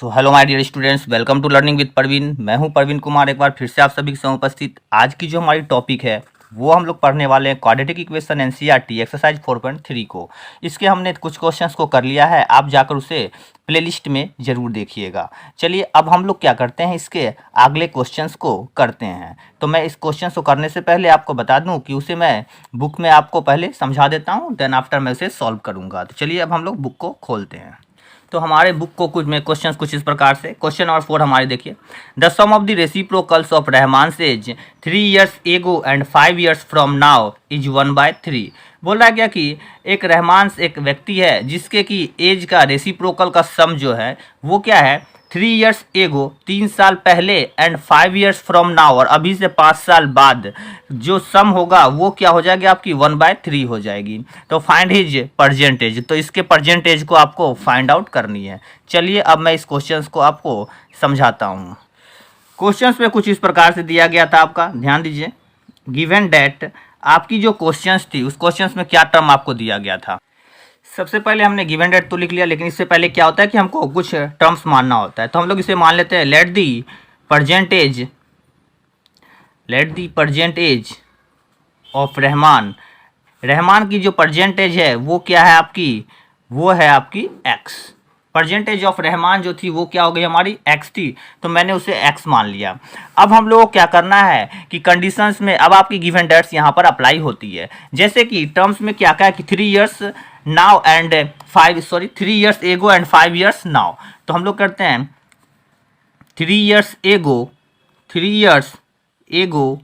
So hello my dear students, welcome to learning with Parveen. मैं हूं परवीन कुमार, एक बार फिर से आप सभी के सामने उपस्थित। आज की जो हमारी टॉपिक है वो हम लोग पढ़ने वाले हैं क्वाड्रेटिक इक्वेशन एनसीईआरटी एक्सरसाइज 4.3 को। इसके हमने कुछ क्वेश्चंस को कर लिया है, आप जाकर उसे प्लेलिस्ट में ज़रूर देखिएगा। चलिए अब हम लोग क्या करते हैं, इसके अगले क्वेश्चंस को करते हैं। तो मैं इस क्वेश्चन को करने से पहले आपको बता दूं कि उसे मैं बुक में आपको पहले समझा देता हूं, देन आफ्टर मैं उसे सॉल्व करूँगा। तो चलिए अब हम लोग बुक को खोलते हैं। तो हमारे बुक को कुछ में क्वेश्चंस कुछ इस प्रकार से, क्वेश्चन नंबर 4 हमारे देखिए, the sum of the reciprocals of Rahman age 3 years ago and 5 years from now is 1/3। बोल रहा है क्या कि एक रहमान एक व्यक्ति है जिसके कि एज का रेसिप्रोकल का सम जो है वो क्या है 3 years एगो 3 साल पहले एंड 5 years फ्रॉम नाउ और अभी से 5 साल बाद जो सम होगा वो क्या हो जाएगी आपकी 1/3 हो जाएगी। तो फाइंड हिज परसेंटेज, तो इसके परसेंटेज को आपको फाइंड आउट करनी है। चलिए अब मैं इस क्वेश्चंस को आपको समझाता हूँ। क्वेश्चंस में कुछ इस प्रकार से दिया गया था, आपका ध्यान दीजिए। गिवन डेट आपकी जो क्वेश्चंस थी उस क्वेश्चंस में क्या टर्म आपको दिया गया था। सबसे पहले हमने गिवन डेट तो लिख लिया, लेकिन इससे पहले क्या होता है कि हमको कुछ टर्म्स मानना होता है। तो हम लोग इसे मान लेते हैं, let the percentage of Rahman की जो परसेंटेज है वो क्या है आपकी, वो है आपकी एक्स। परसेंटेज ऑफ रहमान जो थी वो क्या हो गई हमारी एक्स थी, तो मैंने उसे एक्स मान लिया। अब हम लोगों को क्या करना है कि कंडीशंस में अब आपकी गिवन डेट्स यहाँ पर अप्लाई होती है। जैसे कि टर्म्स में क्या क्या है कि 3 years now and 3 years ago and 5 years now. तो हम लोग करते हैं 3 years एगो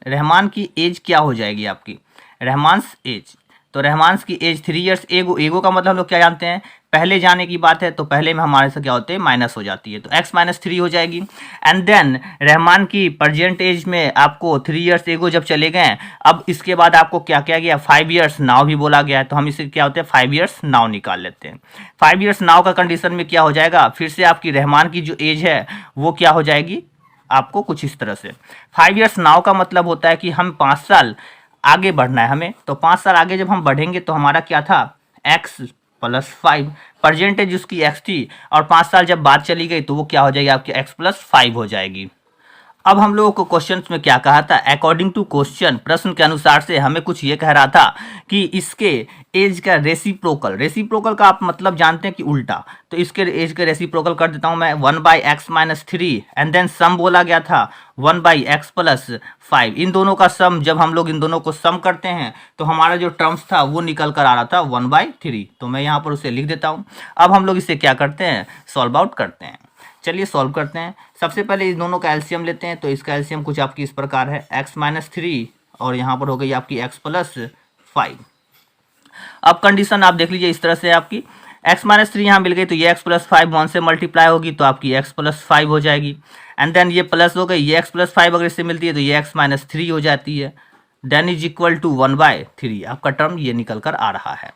रहमान की एज क्या हो जाएगी आपकी, रहमान एज। तो रहमान की एज 3 years एगो का मतलब हम लोग क्या जानते हैं, पहले जाने की बात है तो पहले में हमारे से क्या होते हैं माइनस हो जाती है, तो x - 3 हो जाएगी। एंड देन रहमान की प्रेजेंट एज में आपको 3 years एगो जब चले गए, अब इसके बाद आपको क्या किया गया 5 years नाउ भी बोला गया है, तो हम इसे क्या होते हैं 5 years नाउ निकाल लेते हैं। 5 years नाउ का कंडीशन में क्या हो जाएगा, फिर से आपकी रहमान की जो एज है वो क्या हो जाएगी आपको कुछ इस तरह से। 5 years नाउ का मतलब होता है कि हम 5 साल आगे बढ़ना है हमें, तो 5 साल आगे जब हम बढ़ेंगे तो हमारा क्या था x + 5, परसेंटेज उसकी x थी, और 5 साल जब बाद चली गई तो वो क्या हो जाएगी आपकी x + 5 हो जाएगी। अब हम लोगों को क्वेश्चन में क्या कहा था, अकॉर्डिंग टू क्वेश्चन, प्रश्न के अनुसार से हमें कुछ ये कह रहा था कि इसके एज का रेसिप्रोकल का आप मतलब जानते हैं कि उल्टा, तो इसके एज का रेसिप्रोकल कर देता हूं मैं 1/x - 3 एंड देन सम बोला गया था 1/x + 5। इन दोनों का सम, जब हम लोग इन दोनों को सम करते हैं तो हमारा जो टर्म्स था वो निकल कर आ रहा था 1/3, तो मैं यहाँ पर उसे लिख देता हूँ। अब हम लोग इसे क्या करते हैं, सॉल्व आउट करते हैं। चलिए सॉल्व करते हैं। सबसे पहले इस दोनों का एलसीएम लेते हैं, तो इसका एलसीएम कुछ आपकी इस प्रकार है, x - 3 और यहाँ पर हो गई आपकी x + 5। अब कंडीशन आप देख लीजिए इस तरह से, आपकी x - 3 यहाँ मिल गई तो ये x + 5 1 से मल्टीप्लाई होगी तो आपकी x + 5 हो जाएगी। एंड देन ये प्लस हो गई, ये x + 5 अगर इससे मिलती है तो ये x - 3 हो जाती है, देन इज इक्वल टू 1/3। आपका टर्म ये निकल कर आ रहा है।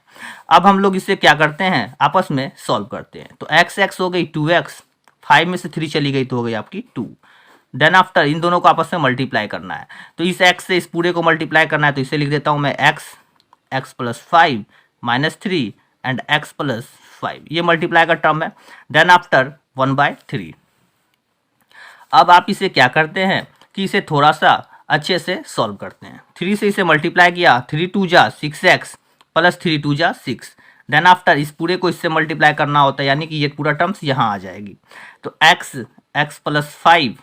अब हम लोग इसे क्या करते हैं, आपस में सॉल्व करते हैं। तो x हो गई 2x, 5 में से 3 चली गई तो हो गई आपकी 2। देन आफ्टर इन दोनों को आपस में मल्टीप्लाई करना है, तो इस x से इस पूरे को मल्टीप्लाई करना है, तो इसे लिख देता हूं मैं x + 5 - 3 एंड x + 5, ये मल्टीप्लाई का टर्म है। Then after 1/3। अब आप इसे क्या करते हैं कि इसे थोड़ा सा अच्छे से सॉल्व करते हैं। 3 से इसे मल्टीप्लाई किया, 3 2 जा 6x + 3 2 जा 6। देन आफ्टर इस पूरे को इससे मल्टीप्लाई करना होता है, यानी कि ये पूरा टर्म्स यहाँ आ जाएगी। तो x + 5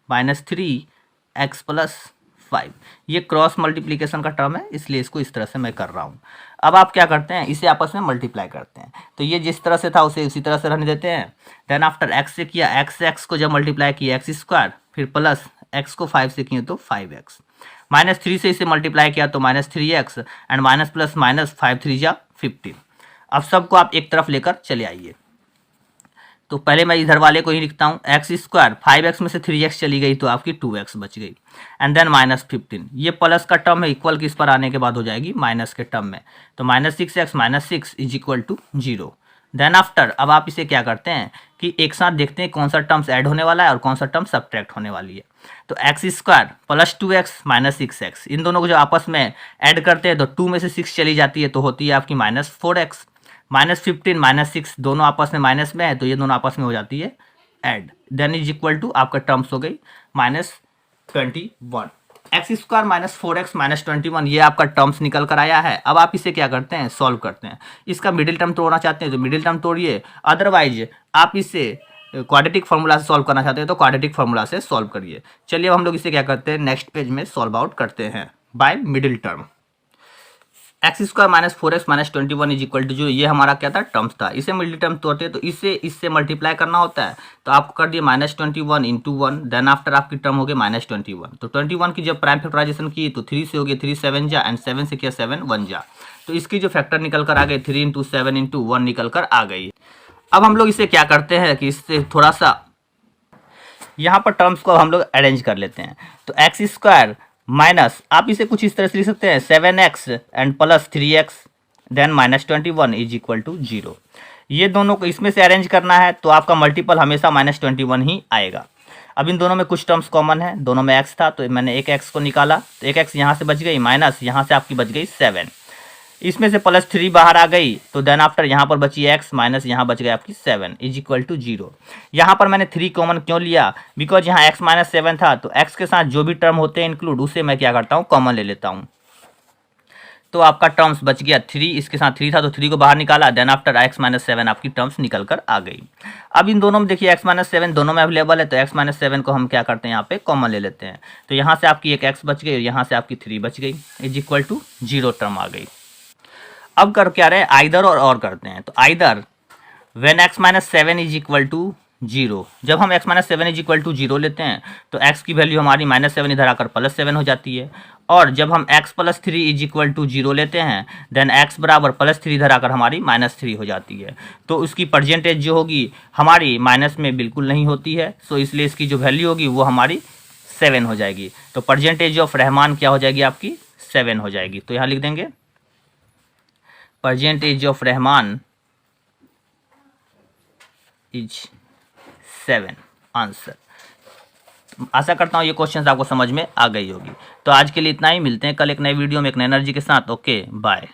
- 3 x + 5, ये क्रॉस मल्टीप्लिकेशन का टर्म है, इसलिए इसको इस तरह से मैं कर रहा हूँ। अब आप क्या करते हैं, इसे आपस में मल्टीप्लाई करते हैं, तो ये जिस तरह से था उसे उसी तरह से रहने देते हैं। देन आफ्टर x से किया, x को जब मल्टीप्लाई किया x², फिर प्लस x को 5 से किए तो 5x, -3 से इसे मल्टीप्लाई किया तो -3x and minus plus minus 5 3 जा 15। अब सबको आप एक तरफ लेकर चले आइए, तो पहले मैं इधर वाले को ही लिखता हूँ, x², 5x में से 3x चली गई तो आपकी 2x बच गई, एंड देन -15। ये प्लस का टर्म है, इक्वल किस पर आने के बाद हो जाएगी माइनस के टर्म में, तो -6x - 6 is equal to 0। Then after अब आप इसे क्या करते हैं कि एक साथ देखते हैं कौन सा टर्म्स ऐड होने वाला है और कौन सा टर्म सब्ट्रैक्ट होने वाली है। तो x² + 2x - 6x, इन दोनों को जो आपस में ऐड करते हैं तो 2 में से 6 चली जाती है तो होती है आपकी -4x। -15 -6 दोनों आपस में माइनस में है, तो ये दोनों आपस में हो जाती है add, then is equal to आपका टर्म्स हो गई -21। एक्स स्क्वायर -4x -21 ये आपका टर्म्स निकल कर आया है। अब आप इसे क्या करते हैं, सॉल्व करते हैं। इसका मिडिल टर्म तोड़ना चाहते हैं तो मिडिल टर्म तोड़िए, अदरवाइज आप इसे क्वाड्रेटिक फार्मूला से सॉल्व करना चाहते हैं तो क्वाड्रेटिक फार्मूला से सॉल्व करिए। चलिए अब हम लोग इसे क्या करते हैं, नेक्स्ट पेज में सॉल्व आउट करते हैं by middle term. X square -4x -21 is equal to 0, ये हमारा क्या था, टर्म्स था। इसे मिडिल टर्म तोड़ते हैं तो इसे इससे मल्टीप्लाई करना होता है, तो आपको कर दिए -21 इंटू 1, देन आफ्टर आपकी टर्म हो गई -21। तो 21 की जब प्राइम फैक्टराइजेशन की तो 3 से हो गया 3 7 जा, एंड 7 से किया 7 1 जा, तो इसकी जो फैक्टर निकल कर आ गई 3 इंटू 7 इंटू 1 निकल कर आ गई। अब हम लोग इसे क्या करते हैं कि इससे थोड़ा सा यहाँ पर टर्म्स को हम लोग अरेंज कर लेते हैं। तो एक्स स्क्वायर माइनस, आप इसे कुछ इस तरह से लिख सकते हैं 7x and plus 3x then -21 is equal to 0। ये दोनों को इसमें से अरेंज करना है तो आपका मल्टीपल हमेशा -21 ही आएगा। अब इन दोनों में कुछ टर्म्स कॉमन है, दोनों में x था तो मैंने एक x को निकाला, तो एक x यहाँ से बच गई, माइनस यहाँ से आपकी बच गई 7, इसमें से +3 बाहर आ गई, तो देन आफ्टर यहाँ पर बची x माइनस यहाँ बच गई आपकी 7 इज इक्वल टू 0। यहाँ पर मैंने 3 कॉमन क्यों लिया, बिकॉज यहाँ x माइनस 7 था, तो x के साथ जो भी टर्म होते हैं इंक्लूड, उसे मैं क्या करता हूँ, कॉमन ले लेता हूँ। तो आपका टर्म्स बच गया 3, इसके साथ 3 था तो 3 को बाहर निकाला, देन आफ्टर x माइनस 7 आपकी टर्म्स निकल कर आ गई। अब इन दोनों में देखिए x माइनस 7 दोनों में अवेलेबल है, तो x माइनस 7 को हम क्या करते हैं, यहाँ पे कॉमन ले लेते हैं। तो यहाँ से आपकी एक x बच गई और यहाँ से आपकी 3 बच गई, इज इक्वल टू 0 टर्म आ गई। अब कर क्या रहे, आइदर और करते हैं। तो either when x minus 7 is equal to 0, जब हम x minus 7 is equal to 0 लेते हैं तो x की वैल्यू हमारी -7 इधर आकर +7 हो जाती है, और जब हम x plus 3 is equal to 0 लेते हैं देन x बराबर +3 इधर आकर हमारी -3 हो जाती है। तो उसकी परसेंटेज जो होगी हमारी माइनस में बिल्कुल नहीं होती है, सो इसलिए इसकी जो वैल्यू होगी वो हमारी 7 हो जाएगी। तो परसेंटेज ऑफ रहमान क्या हो जाएगी, आपकी 7 हो जाएगी। तो यहाँ लिख देंगे percentage of Rahman is 7 answer. आशा करता हूँ ये क्वेश्चन आपको समझ में आ गई होगी। तो आज के लिए इतना ही, मिलते हैं कल एक नई वीडियो में एक नई एनर्जी के साथ। Okay bye.